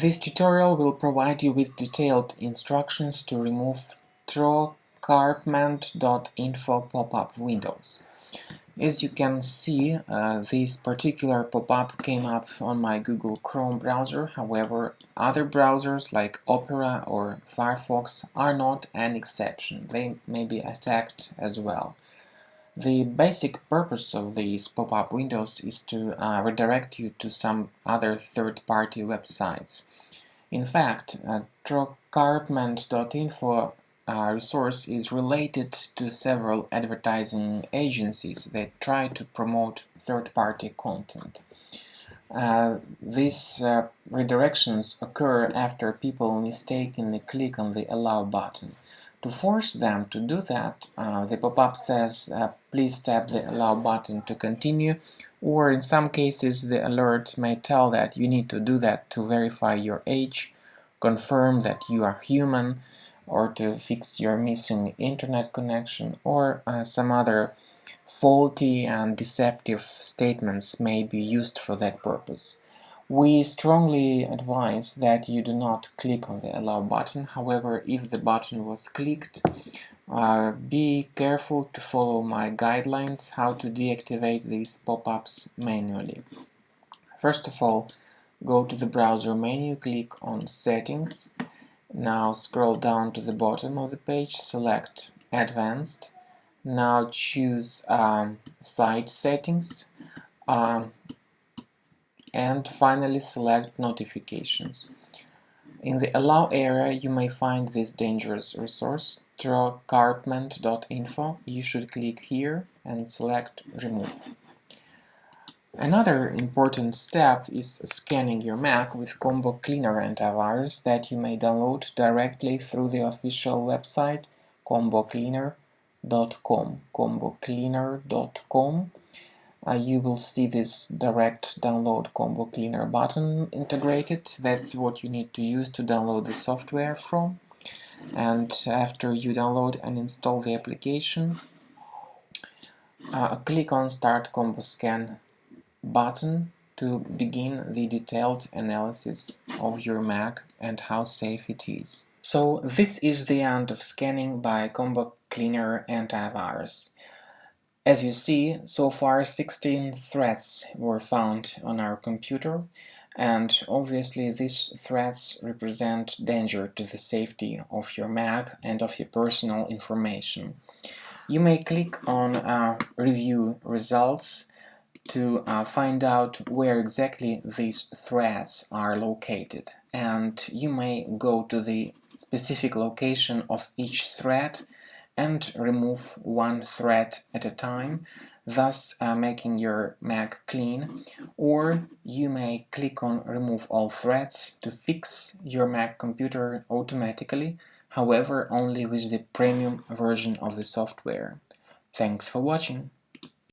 This tutorial will provide you with detailed instructions to remove trocarpment.info pop-up windows. As you can see, this particular pop-up came up on my Google Chrome browser. However, other browsers like Opera or Firefox are not an exception. They may be attacked as well. The basic purpose of these pop-up windows is to redirect you to some other third-party websites. In fact, trocarpment.info resource is related to several advertising agencies that try to promote third-party content. These redirections occur after people mistakenly click on the Allow button. To force them to do that, the pop-up says, please tap the Allow button to continue, or in some cases the alert may tell that you need to do that to verify your age, confirm that you are human, or to fix your missing internet connection, or some other faulty and deceptive statements may be used for that purpose. We strongly advise that you do not click on the Allow button. However, if the button was clicked, be careful to follow my guidelines how to deactivate these pop-ups manually. First of all, go to the browser menu, click on Settings. Now scroll down to the bottom of the page, select Advanced. Now choose Site Settings. And finally select Notifications. In the Allow area you may find this dangerous resource, trocarpment.info. You should click here and select Remove. Another important step is scanning your Mac with Combo Cleaner antivirus that you may download directly through the official website combocleaner.com. combocleaner.com. You will see this direct download Combo Cleaner button integrated. That's what you need to use to download the software from. And after you download and install the application, click on Start Combo Scan button to begin the detailed analysis of your Mac and how safe it is. So this is the end of scanning by Combo Cleaner antivirus. As you see, so far 16 threats were found on our computer, and obviously these threats represent danger to the safety of your Mac and of your personal information. You may click on Review Results to find out where exactly these threats are located, and you may go to the specific location of each threat and remove one thread at a time, thus making your Mac clean. Or you may click on Remove all threads to fix your Mac computer automatically, however only with the premium version of the software. Thanks for watching.